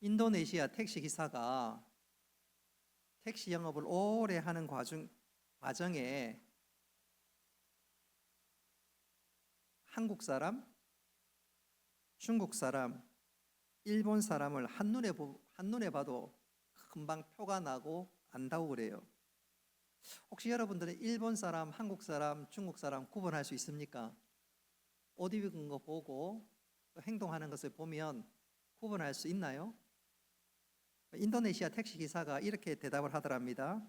인도네시아 택시 기사가 택시 영업을 오래 하는 과정에 한국 사람, 중국 사람, 일본 사람을 한눈에 봐도 금방 표가 나고 안다고 그래요. 혹시 여러분들은 일본 사람, 한국 사람, 중국 사람 구분할 수 있습니까? 옷 입은 거 보고 또 행동하는 것을 보면 구분할 수 있나요? 인도네시아 택시 기사가 이렇게 대답을 하더랍니다.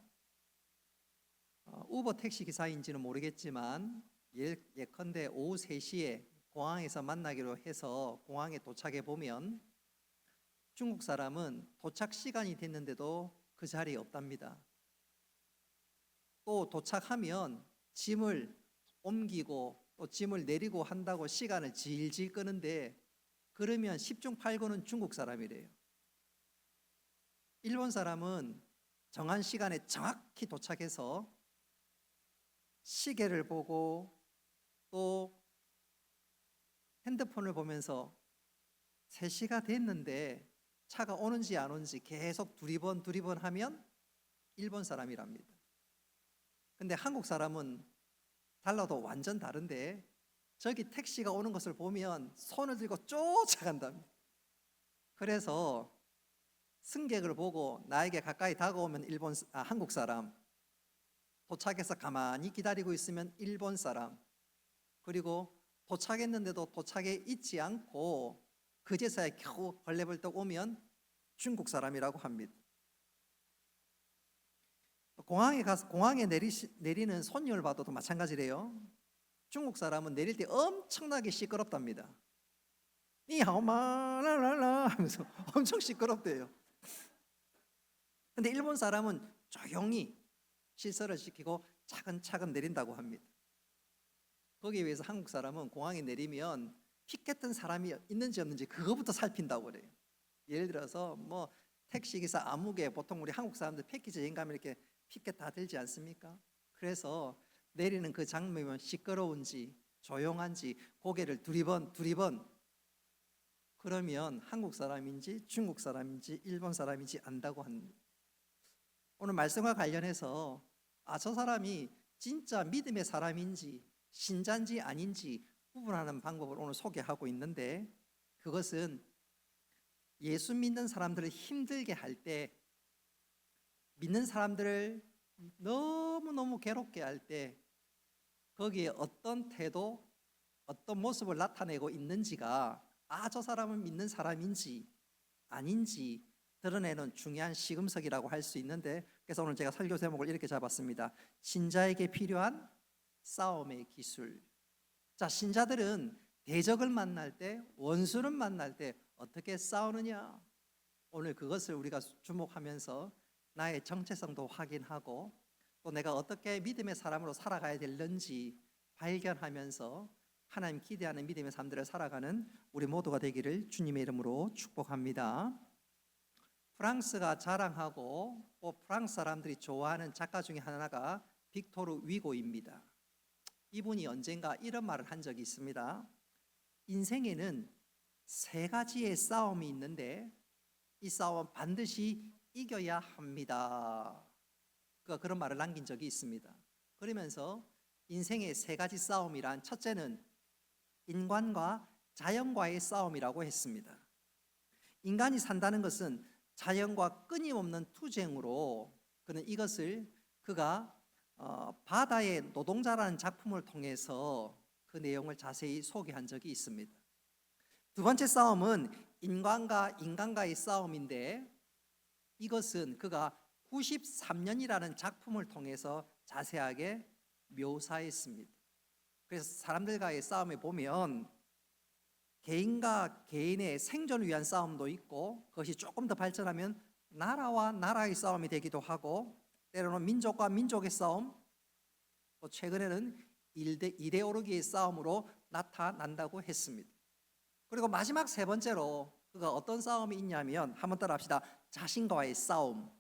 우버 택시 기사인지는 모르겠지만 예컨대 오후 3시에 공항에서 만나기로 해서 공항에 도착해 보면 중국 사람은 도착 시간이 됐는데도 그 자리에 없답니다. 또 도착하면 짐을 옮기고 또 짐을 내리고 한다고 시간을 질질 끄는데 그러면 10중 8구는 중국 사람이래요. 일본 사람은 정한 시간에 정확히 도착해서 시계를 보고 또 핸드폰을 보면서 3시가 됐는데 차가 오는지 안 오는지 계속 두리번 하면 일본 사람이랍니다. 근데 한국 사람은 달라도 완전 다른데 저기 택시가 오는 것을 보면 손을 들고 쫓아간답니다. 그래서 승객을 보고 나에게 가까이 다가오면 한국 사람, 도착해서 가만히 기다리고 있으면 일본 사람, 그리고 도착했는데도 도착에 있지 않고 그제서야 겨우 벌레벌떡 오면 중국 사람이라고 합니다. 공항에 내리는 손님을 봐도 마찬가지래요. 중국 사람은 내릴 때 엄청나게 시끄럽답니다. 니하오마 랄랄라 하면서 엄청 시끄럽대요. 근데 일본 사람은 조용히 실서를 지키고 차근차근 내린다고 합니다. 거기에 비해서 한국 사람은 공항에 내리면 픽했던 사람이 있는지 없는지 그거부터 살핀다고 그래요. 예를 들어서 뭐 택시기사 아무개, 보통 우리 한국 사람들 패키지 여행 가면 이렇게 피켓 다 들지 않습니까? 그래서 내리는 그 장면이면 시끄러운지 조용한지 고개를 두리번 그러면 한국 사람인지 중국 사람인지 일본 사람인지 안다고 합니다. 오늘 말씀과 관련해서 저 사람이 진짜 믿음의 사람인지 신자인지 아닌지 구분하는 방법을 오늘 소개하고 있는데, 그것은 예수 믿는 사람들을 힘들게 할 때, 믿는 사람들을 너무너무 괴롭게 할 때 거기에 어떤 태도, 어떤 모습을 나타내고 있는지가 저 사람은 믿는 사람인지 아닌지 드러내는 중요한 시금석이라고 할 수 있는데, 그래서 오늘 제가 설교 제목을 이렇게 잡았습니다. 신자에게 필요한 싸움의 기술. 자, 신자들은 대적을 만날 때, 원수를 만날 때 어떻게 싸우느냐? 오늘 그것을 우리가 주목하면서 나의 정체성도 확인하고 또 내가 어떻게 믿음의 사람으로 살아가야 되는지 발견하면서 하나님 기대하는 믿음의 삶들을 살아가는 우리 모두가 되기를 주님의 이름으로 축복합니다. 프랑스가 자랑하고 또 프랑스 사람들이 좋아하는 작가 중에 하나가 빅토르 위고입니다. 이분이 언젠가 이런 말을 한 적이 있습니다. 인생에는 3가지의 싸움이 있는데 이 싸움은 반드시 이겨야 합니다. 그가 그런 말을 남긴 적이 있습니다. 그러면서 인생의 3가지 싸움이란, 첫째는 인간과 자연과의 싸움이라고 했습니다. 인간이 산다는 것은 자연과 끊임없는 투쟁으로, 그는 이것을 그가 바다의 노동자라는 작품을 통해서 그 내용을 자세히 소개한 적이 있습니다. 두 번째 싸움은 인간과의 싸움인데, 이것은 그가 93년이라는 작품을 통해서 자세하게 묘사했습니다. 그래서 사람들과의 싸움에 보면 개인과 개인의 생존을 위한 싸움도 있고, 그것이 조금 더 발전하면 나라와 나라의 싸움이 되기도 하고, 때로는 민족과 민족의 싸움, 또 최근에는 이데올로기의 싸움으로 나타난다고 했습니다. 그리고 마지막 3번째로 그가 어떤 싸움이 있냐면, 한번 따라 합시다. 자신과의 싸움.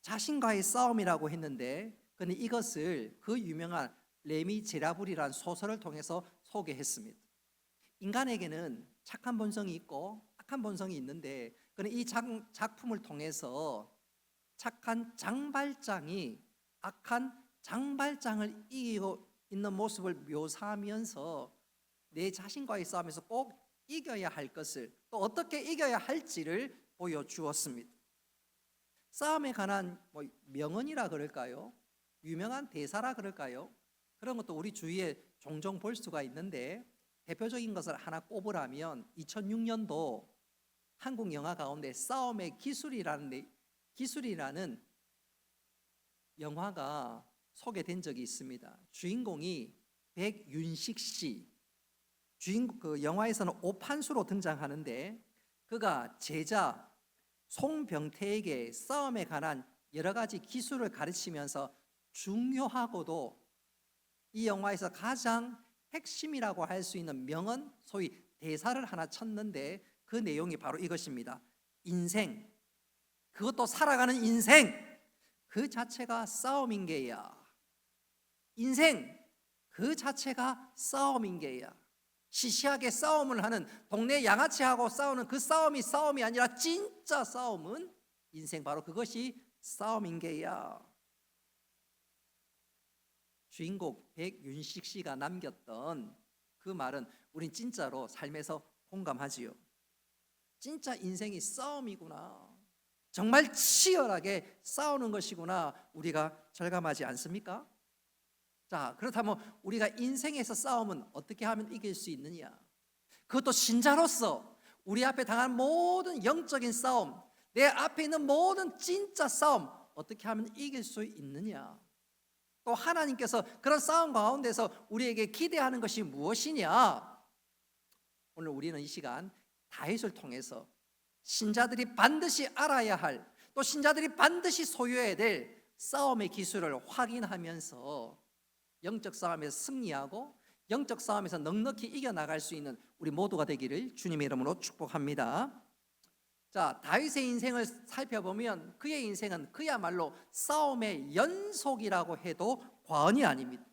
자신과의 싸움이라고 했는데, 그는 이것을 그 유명한 레미제라블이라는 소설을 통해서 소개했습니다. 인간에게는 착한 본성이 있고 악한 본성이 있는데, 그는 이 작품을 통해서 착한 장발장이 악한 장발장을 이기고 있는 모습을 묘사하면서 내 자신과의 싸움에서 꼭 이겨야 할 것을, 또 어떻게 이겨야 할지를 보여주었습니다. 싸움에 관한 명언이라 그럴까요? 유명한 대사라 그럴까요? 그런 것도 우리 주위에 종종 볼 수가 있는데, 대표적인 것을 하나 꼽으라면 2006년도 한국 영화 가운데 싸움의 기술이라는 영화가 소개된 적이 있습니다. 주인공이 백윤식 씨, 그 영화에서는 오판수로 등장하는데, 그가 제자 송병태에게 싸움에 관한 여러 가지 기술을 가르치면서 중요하고도 이 영화에서 가장 핵심이라고 할 수 있는 명언, 소위 대사를 하나 쳤는데, 그 내용이 바로 이것입니다. 인생, 그것도 살아가는 인생, 그 자체가 싸움인 게야. 인생 그 자체가 싸움인 게야. 시시하게 싸움을 하는, 동네 양아치하고 싸우는 그 싸움이 아니라 진짜 싸움은 인생, 바로 그것이 싸움인 게야. 주인공 백윤식 씨가 남겼던 그 말은 우린 진짜로 삶에서 공감하지요. 진짜 인생이 싸움이구나, 정말 치열하게 싸우는 것이구나, 우리가 절감하지 않습니까? 자, 그렇다면 우리가 인생에서 싸움은 어떻게 하면 이길 수 있느냐? 그것도 신자로서 우리 앞에 당한 모든 영적인 싸움, 내 앞에 있는 모든 진짜 싸움, 어떻게 하면 이길 수 있느냐? 또 하나님께서 그런 싸움 가운데서 우리에게 기대하는 것이 무엇이냐? 오늘 우리는 이 시간 다윗을 통해서 신자들이 반드시 알아야 할, 또 신자들이 반드시 소유해야 될 싸움의 기술을 확인하면서 영적 싸움에서 승리하고 영적 싸움에서 넉넉히 이겨나갈 수 있는 우리 모두가 되기를 주님의 이름으로 축복합니다. 자, 다윗의 인생을 살펴보면 그의 인생은 그야말로 싸움의 연속이라고 해도 과언이 아닙니다.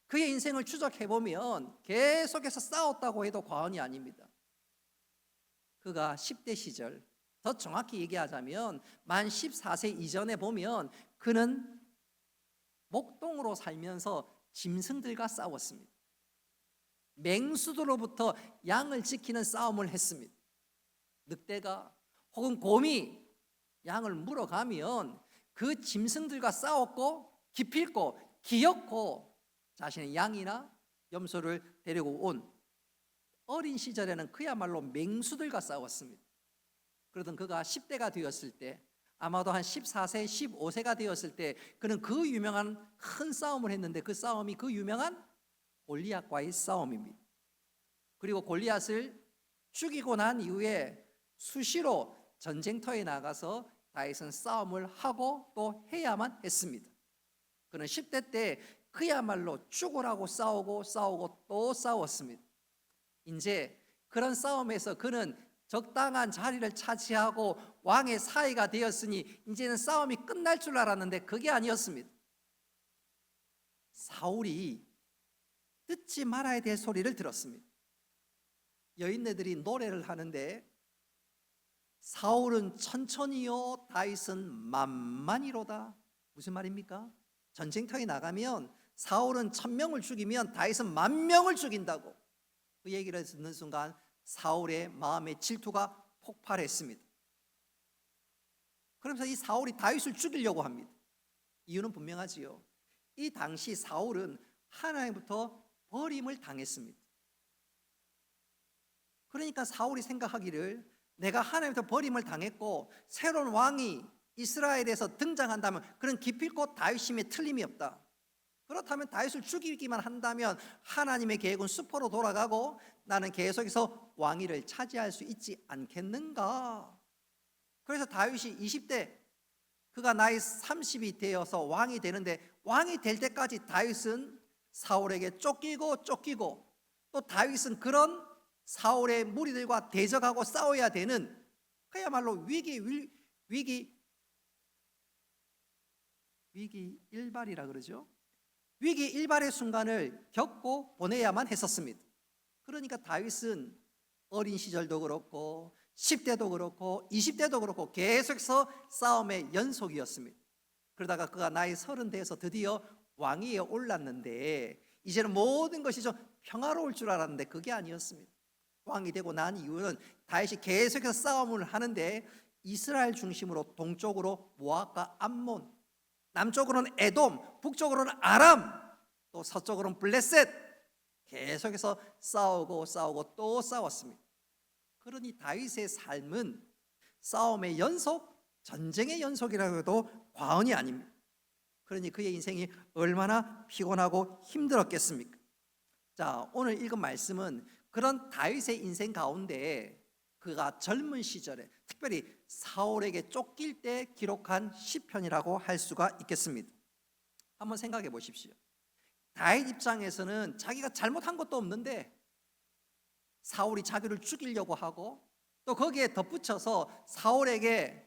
그의 인생을 추적해보면 계속해서 싸웠다고 해도 과언이 아닙니다. 그가 10대 시절, 더 정확히 얘기하자면 만 14세 이전에 보면 그는 목동으로 살면서 짐승들과 싸웠습니다. 맹수들로부터 양을 지키는 싸움을 했습니다. 늑대가 혹은 곰이 양을 물어가면 그 짐승들과 싸웠고, 기필코 기어코 자신의 양이나 염소를 데리고 온 어린 시절에는 그야말로 맹수들과 싸웠습니다. 그러던 그가 10대가 되었을 때, 아마도 한 14세, 15세가 되었을 때 그는 그 유명한 큰 싸움을 했는데, 그 싸움이 그 유명한 골리앗과의 싸움입니다. 그리고 골리앗을 죽이고 난 이후에 수시로 전쟁터에 나가서 다윗은 싸움을 하고 또 해야만 했습니다. 그는 10대 때 그야말로 죽으라고 싸우고 또 싸웠습니다. 이제 그런 싸움에서 그는 적당한 자리를 차지하고 왕의 사위가 되었으니 이제는 싸움이 끝날 줄 알았는데 그게 아니었습니다. 사울이 듣지 말아야 될 소리를 들었습니다. 여인네들이 노래를 하는데, 사울은 천천히요 다윗은 만만히로다. 무슨 말입니까? 전쟁터에 나가면 사울은 1000명을 죽이면 다윗은 10,000명을 죽인다고. 그 얘기를 듣는 순간 사울의 마음의 질투가 폭발했습니다. 그러면서 이 사울이 다윗을 죽이려고 합니다. 이유는 분명하지요. 이 당시 사울은 하나님부터 버림을 당했습니다. 그러니까 사울이 생각하기를, 내가 하나님부터 버림을 당했고 새로운 왕이 이스라엘에서 등장한다면 그런 기필코 다윗임에 틀림이 없다. 그렇다면 다윗을 죽이기만 한다면 하나님의 계획은 수포로 돌아가고 나는 계속해서 왕위를 차지할 수 있지 않겠는가. 그래서 다윗이 20대, 그가 나이 30이 되어서 왕이 되는데, 왕이 될 때까지 다윗은 사울에게 쫓기고 또 다윗은 그런 사울의 무리들과 대적하고 싸워야 되는, 그야말로 위기 일발이라 그러죠. 위기 일발의 순간을 겪고 보내야만 했었습니다. 그러니까 다윗은 어린 시절도 그렇고 10대도 그렇고 20대도 그렇고 계속해서 싸움의 연속이었습니다. 그러다가 그가 나이 30 돼서 드디어 왕위에 올랐는데 이제는 모든 것이 좀 평화로울 줄 알았는데 그게 아니었습니다. 왕이 되고 난 이후는 다윗이 계속해서 싸움을 하는데 이스라엘 중심으로 동쪽으로 모압과 암몬, 남쪽으로는 에돔, 북쪽으로는 아람, 또 서쪽으로는 블레셋, 계속해서 싸우고 또 싸웠습니다. 그러니 다윗의 삶은 싸움의 연속, 전쟁의 연속이라고 해도 과언이 아닙니다. 그러니 그의 인생이 얼마나 피곤하고 힘들었겠습니까? 자, 오늘 읽은 말씀은 그런 다윗의 인생 가운데 그가 젊은 시절에 특별히 사울에게 쫓길 때 기록한 시편이라고 할 수가 있겠습니다. 한번 생각해 보십시오. 다윗 입장에서는 자기가 잘못한 것도 없는데 사울이 자기를 죽이려고 하고 또 거기에 덧붙여서 사울에게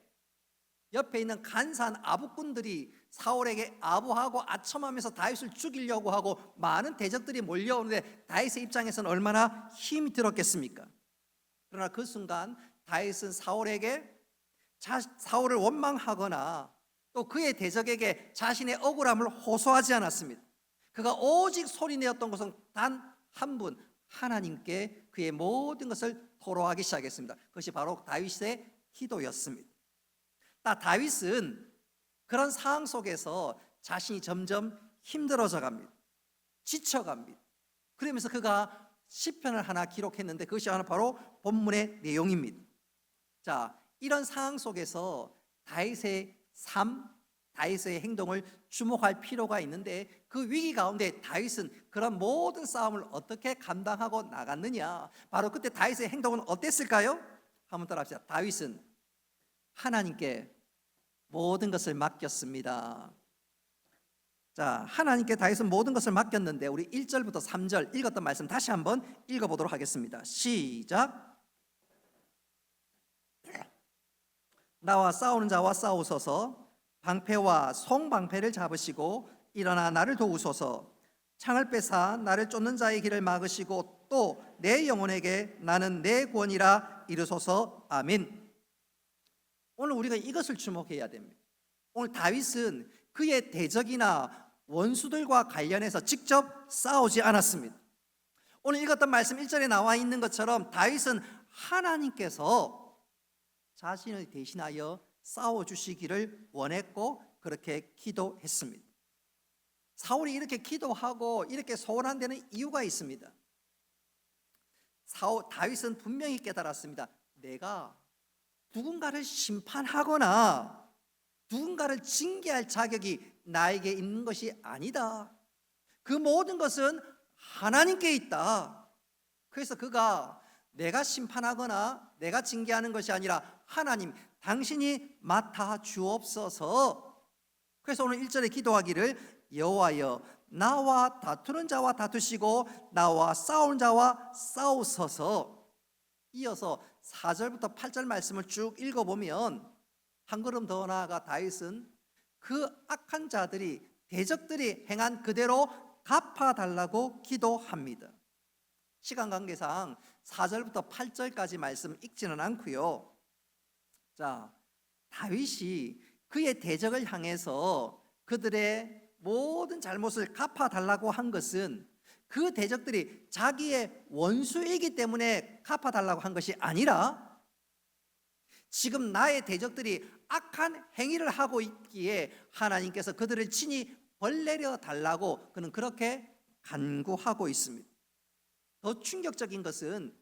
옆에 있는 간사한 아부꾼들이 사울에게 아부하고 아첨하면서 다윗을 죽이려고 하고 많은 대적들이 몰려오는데 다윗의 입장에서는 얼마나 힘이 들었겠습니까? 그러나 그 순간 다윗은 사울에게 사울을 원망하거나 또 그의 대적에게 자신의 억울함을 호소하지 않았습니다. 그가 오직 소리내었던 것은 단 한 분, 하나님께 그의 모든 것을 토로하기 시작했습니다. 그것이 바로 다윗의 기도였습니다. 다윗은 그런 상황 속에서 자신이 점점 힘들어져 갑니다. 지쳐갑니다. 그러면서 그가 시편을 하나 기록했는데 그것이 바로 본문의 내용입니다. 자, 이런 상황 속에서 다윗의 삶, 다윗의 행동을 주목할 필요가 있는데 그 위기 가운데 다윗은 그런 모든 싸움을 어떻게 감당하고 나갔느냐? 바로 그때 다윗의 행동은 어땠을까요? 한번 따라합시다. 다윗은 하나님께 모든 것을 맡겼습니다. 자, 하나님께 다윗은 모든 것을 맡겼는데 우리 1절부터 3절 읽었던 말씀 다시 한번 읽어보도록 하겠습니다. 시작. 나와 싸우는 자와 싸우소서, 방패와 송방패를 잡으시고 일어나 나를 도우소서. 창을 빼사 나를 쫓는 자의 길을 막으시고 또 내 영혼에게 나는 내 구원이라 이르소서. 아멘. 오늘 우리가 이것을 주목해야 됩니다. 오늘 다윗은 그의 대적이나 원수들과 관련해서 직접 싸우지 않았습니다. 오늘 읽었던 말씀 1절에 나와 있는 것처럼 다윗은 하나님께서 자신을 대신하여 싸워주시기를 원했고 그렇게 기도했습니다. 사울이 이렇게 기도하고 이렇게 소원한 데는 이유가 있습니다. 다윗은 분명히 깨달았습니다. 내가 누군가를 심판하거나 누군가를 징계할 자격이 나에게 있는 것이 아니다. 그 모든 것은 하나님께 있다. 그래서 그가 내가 심판하거나 내가 징계하는 것이 아니라 하나님 당신이 맡아 주옵소서. 그래서 오늘 1절에 기도하기를 여호와여 나와 다투는 자와 다투시고 나와 싸우는 자와 싸우소서. 이어서 4절부터 8절 말씀을 쭉 읽어보면 한 걸음 더 나아가 다윗은 그 악한 자들이 대적들이 행한 그대로 갚아달라고 기도합니다. 시간 관계상 4절부터 8절까지 말씀 읽지는 않고요. 자, 다윗이 그의 대적을 향해서 그들의 모든 잘못을 갚아달라고 한 것은 그 대적들이 자기의 원수이기 때문에 갚아달라고 한 것이 아니라 지금 나의 대적들이 악한 행위를 하고 있기에 하나님께서 그들을 친히 벌내려 달라고 그는 그렇게 간구하고 있습니다. 더 충격적인 것은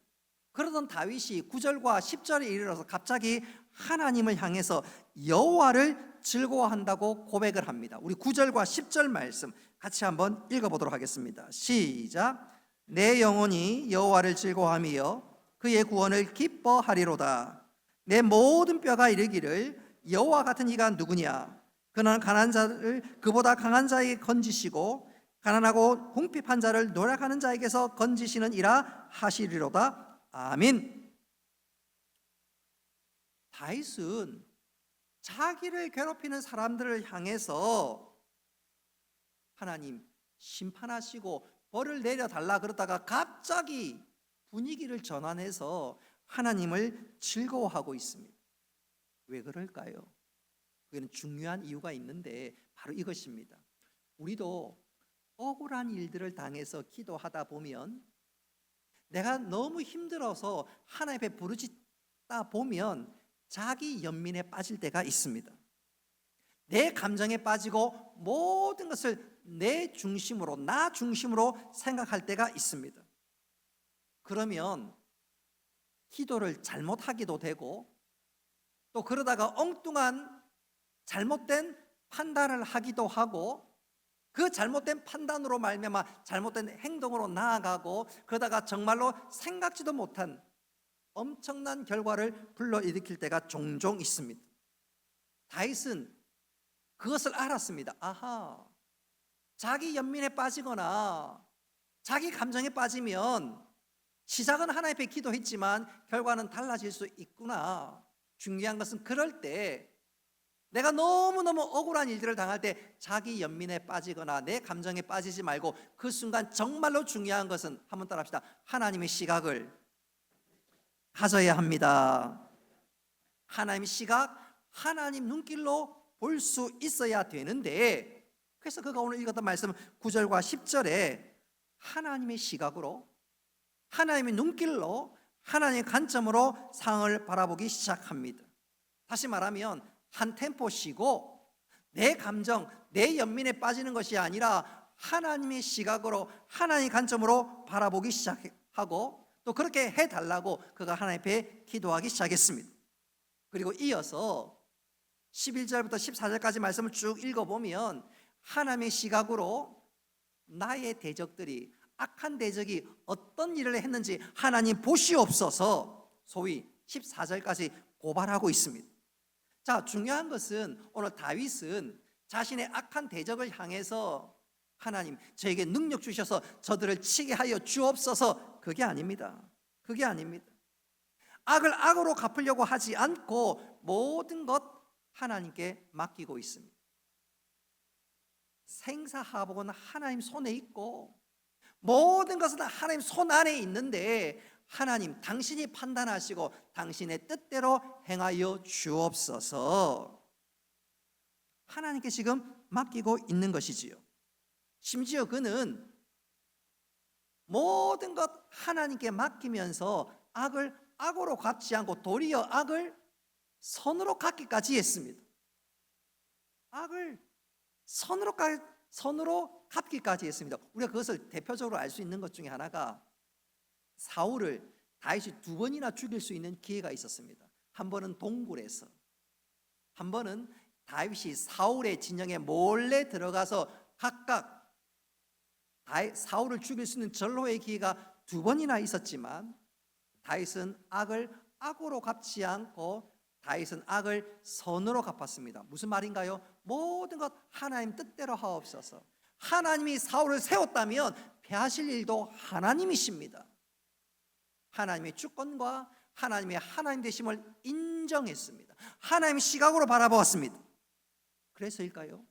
그러던 다윗이 9절과 10절에 이르러서 갑자기 하나님을 향해서 여호와를 즐거워한다고 고백을 합니다. 우리 9절과 10절 말씀 같이 한번 읽어보도록 하겠습니다. 시작. 내 영혼이 여호와를 즐거워하며 그의 구원을 기뻐하리로다. 내 모든 뼈가 이르기를 여호와 같은 이가 누구냐? 그는 가난한 자를 그보다 강한 자에게 건지시고 가난하고 궁핍한 자를 노력하는 자에게서 건지시는 이라 하시리로다. 아멘. 다윗은 자기를 괴롭히는 사람들을 향해서 하나님 심판하시고 벌을 내려달라 그러다가 갑자기 분위기를 전환해서 하나님을 즐거워하고 있습니다. 왜 그럴까요? 그는 중요한 이유가 있는데 바로 이것입니다. 우리도 억울한 일들을 당해서 기도하다 보면, 내가 너무 힘들어서 하나님 앞에 부르짖다 보면 자기 연민에 빠질 때가 있습니다. 내 감정에 빠지고 모든 것을 내 중심으로, 나 중심으로 생각할 때가 있습니다. 그러면 기도를 잘못하기도 되고, 또 그러다가 엉뚱한 잘못된 판단을 하기도 하고, 그 잘못된 판단으로 말미암아 잘못된 행동으로 나아가고, 그러다가 정말로 생각지도 못한 엄청난 결과를 불러일으킬 때가 종종 있습니다. 다윗은 그것을 알았습니다. 아하, 자기 연민에 빠지거나 자기 감정에 빠지면 시작은 하나님 앞에 기도했지만 결과는 달라질 수 있구나. 중요한 것은 그럴 때, 내가 너무너무 억울한 일들을 당할 때 자기 연민에 빠지거나 내 감정에 빠지지 말고, 그 순간 정말로 중요한 것은, 한번 따라합시다. 하나님의 시각을 가져야 합니다. 하나님의 시각, 하나님 눈길로 볼 수 있어야 되는데, 그래서 그가 오늘 읽었던 말씀 9절과 10절에 하나님의 시각으로, 하나님의 눈길로, 하나님의 관점으로 상황을 바라보기 시작합니다. 다시 말하면 한 템포 쉬고 내 감정, 내 연민에 빠지는 것이 아니라 하나님의 시각으로, 하나님의 관점으로 바라보기 시작하고, 또 그렇게 해달라고 그가 하나님 앞에 기도하기 시작했습니다. 그리고 이어서 11절부터 14절까지 말씀을 쭉 읽어보면 하나님의 시각으로 나의 대적들이, 악한 대적이 어떤 일을 했는지 하나님 보시옵소서, 소위 14절까지 고발하고 있습니다. 자, 중요한 것은 오늘 다윗은 자신의 악한 대적을 향해서 하나님, 저에게 능력 주셔서 저들을 치게 하여 주옵소서, 그게 아닙니다. 그게 아닙니다. 악을 악으로 갚으려고 하지 않고 모든 것 하나님께 맡기고 있습니다. 생사하복은 하나님 손에 있고 모든 것은 하나님 손 안에 있는데, 하나님 당신이 판단하시고 당신의 뜻대로 행하여 주옵소서, 하나님께 지금 맡기고 있는 것이지요. 심지어 그는 모든 것 하나님께 맡기면서 악을 악으로 갚지 않고 도리어 악을 선으로 갚기까지 했습니다. 악을 선으로 갚기까지 했습니다. 우리가 그것을 대표적으로 알 수 있는 것 중에 하나가, 사울을 다윗이 2번이나 죽일 수 있는 기회가 있었습니다. 한 번은 동굴에서, 한 번은 다윗이 사울의 진영에 몰래 들어가서 각각 사울을 죽일 수 있는 절호의 기회가 2번이나 있었지만, 다윗은 악을 악으로 갚지 않고 다윗은 악을 선으로 갚았습니다. 무슨 말인가요? 모든 것 하나님 뜻대로 하옵소서. 하나님이 사울을 세웠다면 패하실 일도 하나님이십니다. 하나님의 주권과 하나님의 하나님 되심을 인정했습니다. 하나님의 시각으로 바라보았습니다. 그래서일까요?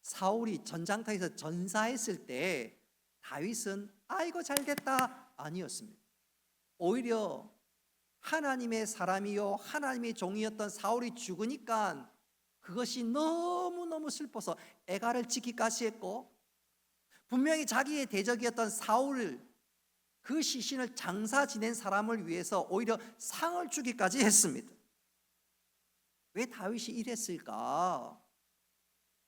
사울이 전장터에서 전사했을 때 다윗은 아이고 잘됐다 아니었습니다. 오히려 하나님의 사람이요 하나님의 종이었던 사울이 죽으니까 그것이 너무너무 슬퍼서 애가를 지키기까지 했고, 분명히 자기의 대적이었던 사울을, 그 시신을 장사 지낸 사람을 위해서 오히려 상을 주기까지 했습니다. 왜 다윗이 이랬을까?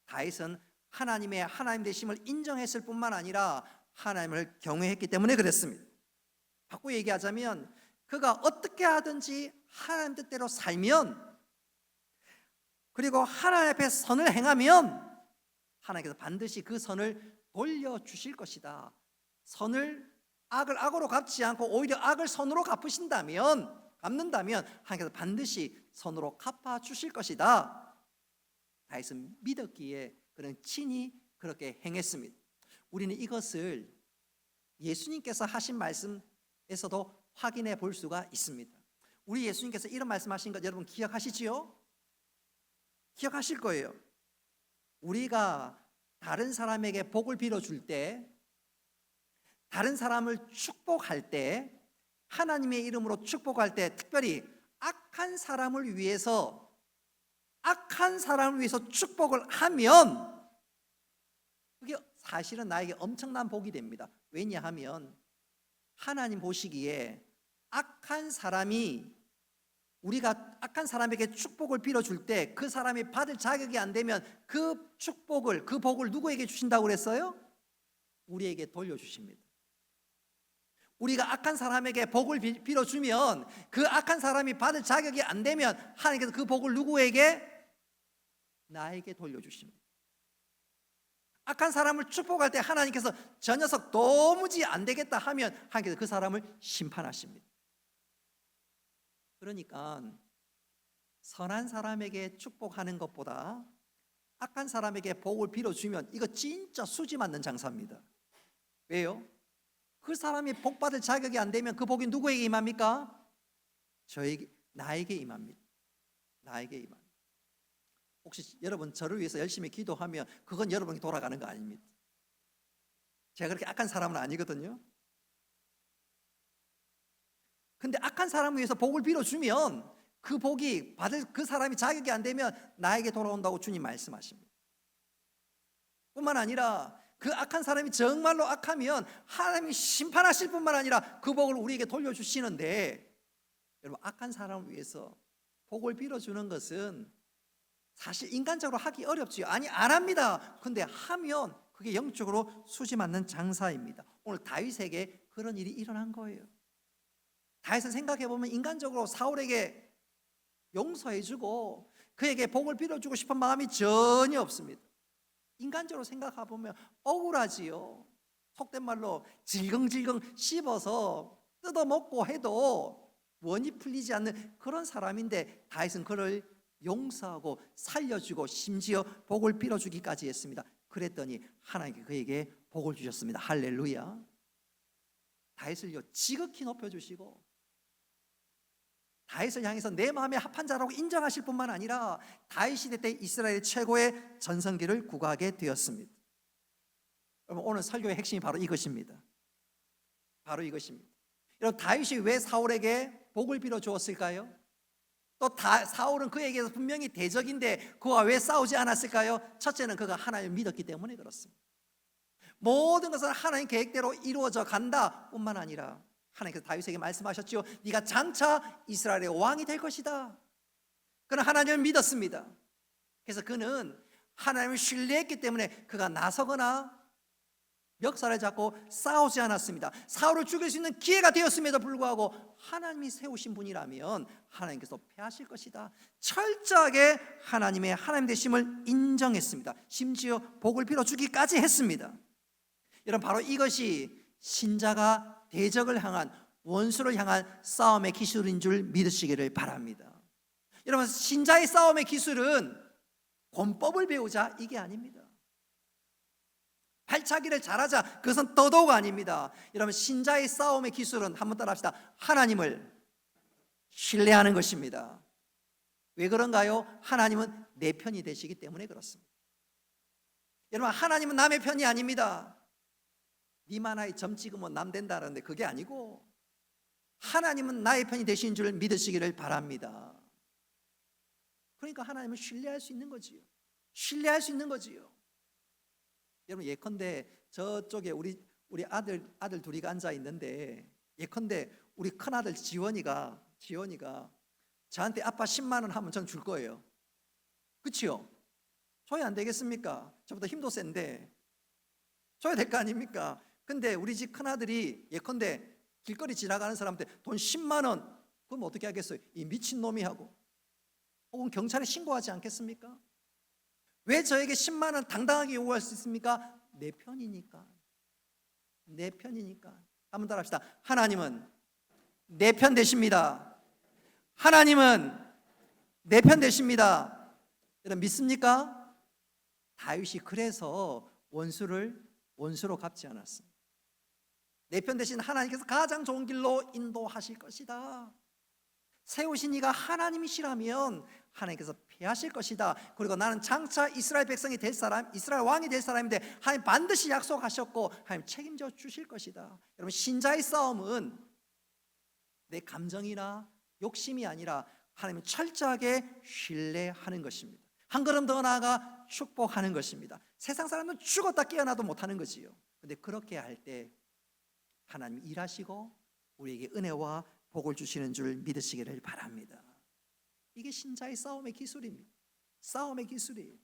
다윗은 하나님의 하나님 되심을 인정했을 뿐만 아니라 하나님을 경외했기 때문에 그랬습니다. 바꾸어 얘기하자면 그가 어떻게 하든지 하나님 뜻대로 살면, 그리고 하나님 앞에 선을 행하면 하나님께서 반드시 그 선을 돌려주실 것이다. 악을 악으로 갚지 않고 오히려 악을 선으로 갚는다면 하나님께서 반드시 선으로 갚아주실 것이다. 다윗은 믿었기에 그는 친히 그렇게 행했습니다. 우리는 이것을 예수님께서 하신 말씀에서도 확인해 볼 수가 있습니다. 우리 예수님께서 이런 말씀하신 것 여러분 기억하시지요? 기억하실 거예요. 우리가 다른 사람에게 복을 빌어줄 때, 다른 사람을 축복할 때 하나님의 이름으로 축복할 때 특별히 악한 사람을 위해서 축복을 하면 그게 사실은 나에게 엄청난 복이 됩니다. 왜냐하면 하나님 보시기에 우리가 악한 사람에게 축복을 빌어줄 때 그 사람이 받을 자격이 안 되면 그 복을 누구에게 주신다고 그랬어요? 우리에게 돌려주십니다. 우리가 악한 사람에게 복을 빌어주면 그 악한 사람이 받을 자격이 안 되면 하나님께서 그 복을 누구에게? 나에게 돌려주십니다. 악한 사람을 축복할 때 하나님께서 저 녀석 도무지 안 되겠다 하면 하나님께서 그 사람을 심판하십니다. 그러니까 선한 사람에게 축복하는 것보다 악한 사람에게 복을 빌어주면 이거 진짜 수지 맞는 장사입니다. 왜요? 그 사람이 복 받을 자격이 안 되면 그 복이 누구에게 임합니까? 나에게 임합니다. 나에게 임합니다. 혹시 여러분 저를 위해서 열심히 기도하면 그건 여러분이 돌아가는 거 아닙니다. 제가 그렇게 악한 사람은 아니거든요. 근데 악한 사람을 위해서 복을 빌어주면 그 복이 받을 그 사람이 자격이 안 되면 나에게 돌아온다고 주님 말씀하십니다. 뿐만 아니라 그 악한 사람이 정말로 악하면 하나님이 심판하실 뿐만 아니라 그 복을 우리에게 돌려주시는데, 여러분 악한 사람을 위해서 복을 빌어주는 것은 사실 인간적으로 하기 어렵지요. 아니 안 합니다. 근데 하면 그게 영적으로 수지 맞는 장사입니다. 오늘 다윗에게 그런 일이 일어난 거예요. 다윗은 생각해보면 인간적으로 사울에게 용서해주고 그에게 복을 빌어주고 싶은 마음이 전혀 없습니다. 인간적으로 생각해보면 억울하지요. 속된 말로 질겅질겅 씹어서 뜯어먹고 해도 원이 풀리지 않는 그런 사람인데 다윗은 그를 용서하고 살려주고 심지어 복을 빌어주기까지 했습니다. 그랬더니 하나님께 그에게 복을 주셨습니다. 할렐루야. 다윗을요 지극히 높여주시고 다윗을 향해서 내 마음에 합한 자라고 인정하실 뿐만 아니라 다윗 시대 때 이스라엘 최고의 전성기를 구가하게 되었습니다. 여러분 오늘 설교의 핵심이 바로 이것입니다. 바로 이것입니다. 여러분 다윗이 왜 사울에게 복을 빌어 주었을까요? 또 사울은 그에게서 분명히 대적인데 그와 왜 싸우지 않았을까요? 첫째는 그가 하나님을 믿었기 때문에 그렇습니다. 모든 것은 하나님 계획대로 이루어져 간다 뿐만 아니라 하나님께서 다윗에게 말씀하셨죠. 네가 장차 이스라엘의 왕이 될 것이다. 그는 하나님을 믿었습니다. 그래서 그는 하나님을 신뢰했기 때문에 그가 나서거나 멱살을 잡고 싸우지 않았습니다. 사울을 죽일 수 있는 기회가 되었음에도 불구하고 하나님이 세우신 분이라면 하나님께서 패하실 것이다. 철저하게 하나님 되심을 인정했습니다. 심지어 복을 빌어주기까지 했습니다. 여러분 바로 이것이 신자가 대적을 향한 원수를 향한 싸움의 기술인 줄 믿으시기를 바랍니다. 여러분 신자의 싸움의 기술은 권법을 배우자 이게 아닙니다. 발차기를 잘하자 그것은 더더욱 아닙니다. 여러분 신자의 싸움의 기술은 한번 따라합시다. 하나님을 신뢰하는 것입니다. 왜 그런가요? 하나님은 내 편이 되시기 때문에 그렇습니다. 여러분 하나님은 남의 편이 아닙니다. 니만 하에 점 찍으면 남 된다는데 그게 아니고 하나님은 나의 편이 되신 줄 믿으시기를 바랍니다. 그러니까 하나님을 신뢰할 수 있는 거지요. 신뢰할 수 있는 거지요. 여러분 예컨대 저쪽에 우리 아들 둘이 앉아 있는데 예컨대 우리 큰 아들 지원이가 저한테 아빠 10만 원 하면 전 줄 거예요. 그렇지요? 줘야 안 되겠습니까? 저보다 힘도 센데 줘야 될 거 아닙니까? 근데 우리 집 큰아들이 예컨대 길거리 지나가는 사람한테 돈 10만 원 그럼 어떻게 하겠어요? 이 미친놈이 하고 혹은 경찰에 신고하지 않겠습니까? 왜 저에게 10만 원 당당하게 요구할 수 있습니까? 내 편이니까. 내 편이니까. 한번 따라합시다. 하나님은 내 편 되십니다. 하나님은 내 편 되십니다. 여러분 믿습니까? 다윗이 그래서 원수로 갚지 않았습니다. 내 편 대신 하나님께서 가장 좋은 길로 인도하실 것이다. 세우신 이가 하나님이시라면 하나님께서 피하실 것이다. 그리고 나는 장차 이스라엘 백성이 될 사람, 이스라엘 왕이 될 사람인데 하나님 반드시 약속하셨고 하나님 책임져 주실 것이다. 여러분 신자의 싸움은 내 감정이나 욕심이 아니라 하나님을 철저하게 신뢰하는 것입니다. 한 걸음 더 나아가 축복하는 것입니다. 세상 사람은 죽었다 깨어나도 못하는 거지요. 근데 그렇게 할 때 하나님 일하시고 우리에게 은혜와 복을 주시는 줄 믿으시기를 바랍니다. 이게 신자의 싸움의 기술입니다. 싸움의 기술이에요.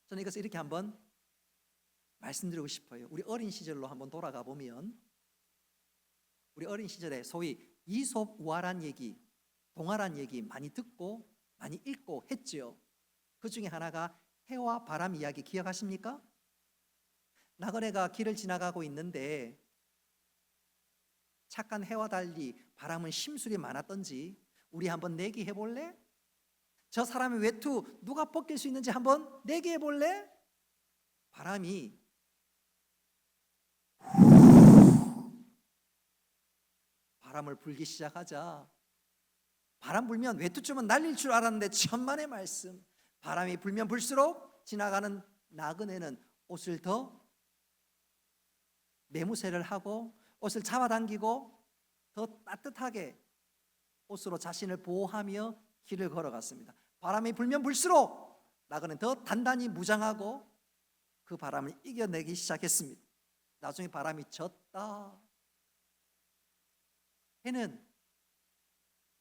저는 이것을 이렇게 한번 말씀드리고 싶어요. 우리 어린 시절로 한번 돌아가 보면 우리 어린 시절에 소위 이솝 우화란 얘기, 동화란 얘기 많이 듣고 많이 읽고 했죠. 그 중에 하나가 해와 바람 이야기 기억하십니까? 나그네가 길을 지나가고 있는데 착한 해와 달리 바람은 심술이 많았던지 우리 한번 내기 해볼래? 저 사람의 외투 누가 벗길 수 있는지 한번 내기 해볼래? 바람이 바람을 불기 시작하자 바람 불면 외투쯤은 날릴 줄 알았는데 천만의 말씀, 바람이 불면 불수록 지나가는 나그네는 옷을 더 매무새를 하고 옷을 잡아당기고 더 따뜻하게 옷으로 자신을 보호하며 길을 걸어갔습니다. 바람이 불면 불수록 나그네는 더 단단히 무장하고 그 바람을 이겨내기 시작했습니다. 나중에 바람이 졌다. 해는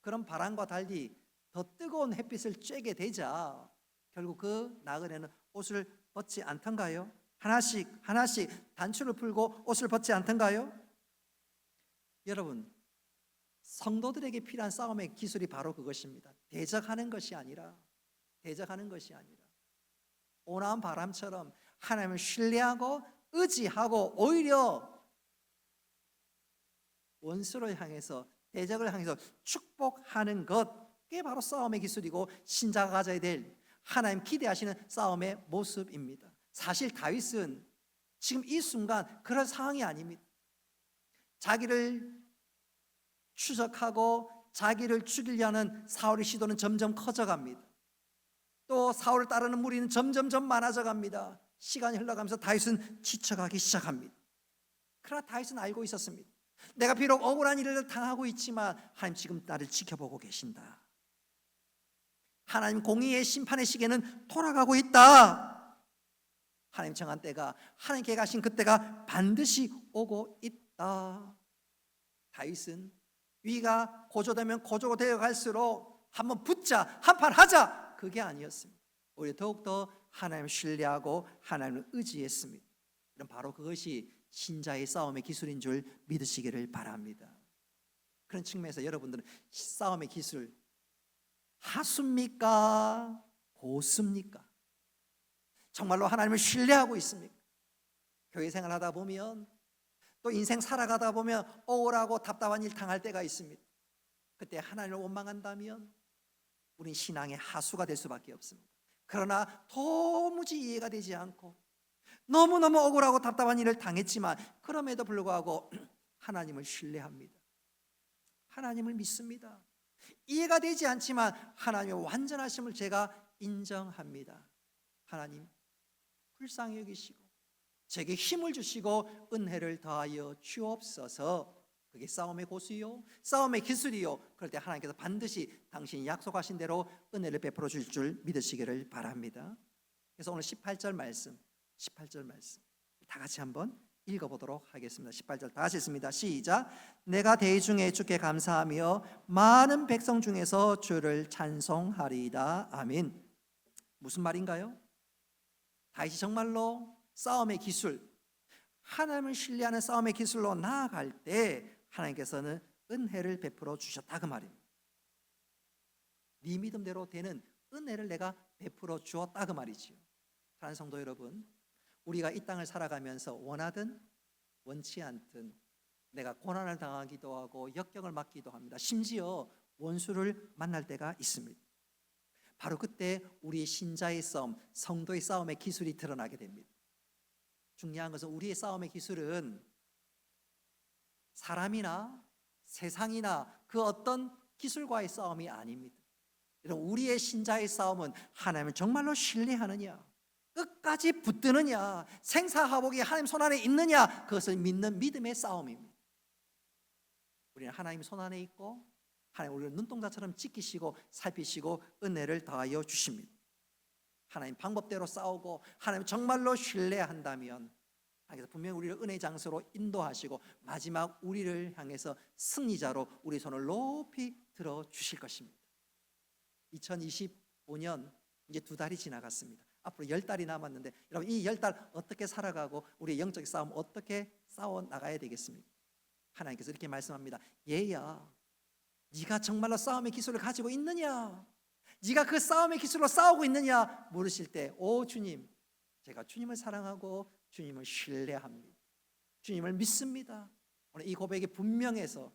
그런 바람과 달리 더 뜨거운 햇빛을 쬐게 되자 결국 그 나그네는 옷을 벗지 않던가요? 하나씩 단추를 풀고 옷을 벗지 않던가요? 여러분, 성도들에게 필요한 싸움의 기술이 바로 그것입니다. 대적하는 것이 아니라 온화한 바람처럼 하나님을 신뢰하고 의지하고 오히려 원수를 향해서 대적을 향해서 축복하는 것, 그게 바로 싸움의 기술이고 신자가 가져야 될 하나님 기대하시는 싸움의 모습입니다. 사실 다윗은 지금 이 순간 그런 상황이 아닙니다. 자기를 추적하고 자기를 죽이려는 사울의 시도는 점점 커져갑니다. 또 사울을 따르는 무리는 점점 많아져 갑니다. 시간이 흘러가면서 다윗은 지쳐가기 시작합니다. 그러나 다윗은 알고 있었습니다. 내가 비록 억울한 일을 당하고 있지만 하나님 지금 나를 지켜보고 계신다. 하나님 공의의 심판의 시계는 돌아가고 있다. 하나님 정한 때가, 하나님 계획하신 그때가 반드시 오고 있다. 다윗은 위가 고조되면 고조되어 갈수록 한번 붙자, 한판 하자, 그게 아니었습니다. 오히려 더욱더 하나님을 신뢰하고 하나님을 의지했습니다. 그럼 바로 그것이 신자의 싸움의 기술인 줄 믿으시기를 바랍니다. 그런 측면에서 여러분들은 싸움의 기술 하수입니까? 고수입니까? 정말로 하나님을 신뢰하고 있습니까? 교회 생활하다 보면 또 인생 살아가다 보면 억울하고 답답한 일 당할 때가 있습니다. 그때 하나님을 원망한다면 우린 신앙의 하수가 될 수밖에 없습니다. 그러나 도무지 이해가 되지 않고 너무너무 억울하고 답답한 일을 당했지만 그럼에도 불구하고 하나님을 신뢰합니다. 하나님을 믿습니다. 이해가 되지 않지만 하나님의 완전하심을 제가 인정합니다. 하나님 불쌍히 여기시고 제게 힘을 주시고 은혜를 더하여 주옵소서. 그게 싸움의 고수요, 싸움의 기술이요. 그럴 때 하나님께서 반드시 당신이 약속하신 대로 은혜를 베풀어 주실 줄 믿으시기를 바랍니다. 그래서 오늘 18절 말씀 다 같이 한번 읽어보도록 하겠습니다. 18절 다 같이 읽습니다. 시작. 내가 대중에 주께 감사하며 많은 백성 중에서 주를 찬송하리이다. 아멘. 무슨 말인가요? 다윗이 정말로 싸움의 기술, 하나님을 신뢰하는 싸움의 기술로 나아갈 때 하나님께서는 은혜를 베풀어 주셨다 그 말입니다. 네 믿음대로 되는 은혜를 내가 베풀어 주었다 그 말이지요. 사랑하는 성도 여러분, 우리가 이 땅을 살아가면서 원하든 원치 않든 내가 고난을 당하기도 하고 역경을 맞기도 합니다. 심지어 원수를 만날 때가 있습니다. 바로 그때 우리 신자의 싸움, 성도의 싸움의 기술이 드러나게 됩니다. 중요한 것은 우리의 싸움의 기술은 사람이나 세상이나 그 어떤 기술과의 싸움이 아닙니다. 여러분, 우리의 신자의 싸움은 하나님을 정말로 신뢰하느냐, 끝까지 붙드느냐, 생사화복이 하나님 손안에 있느냐, 그것을 믿는 믿음의 싸움입니다. 우리는 하나님 손 안에 있고 하나님 우리를 눈동자처럼 지키시고 살피시고 은혜를 더하여 주십니다. 하나님 방법대로 싸우고 하나님 정말로 신뢰한다면 하나님께서 분명히 우리를 은혜의 장소로 인도하시고 마지막 우리를 향해서 승리자로 우리 손을 높이 들어 주실 것입니다. 2025년 이제 2달이 지나갔습니다. 앞으로 10달이 남았는데 여러분 이 10달 어떻게 살아가고 우리의 영적 싸움 어떻게 싸워 나가야 되겠습니까? 하나님께서 이렇게 말씀합니다. 얘야, 네가 정말로 싸움의 기술을 가지고 있느냐? 네가 그 싸움의 기술로 싸우고 있느냐? 물으실 때, 오 주님, 제가 주님을 사랑하고 주님을 신뢰합니다. 주님을 믿습니다. 오늘 이 고백이 분명해서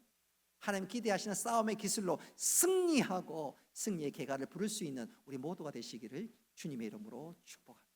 하나님 기대하시는 싸움의 기술로 승리하고 승리의 계가를 부를 수 있는 우리 모두가 되시기를 주님의 이름으로 축복합니다.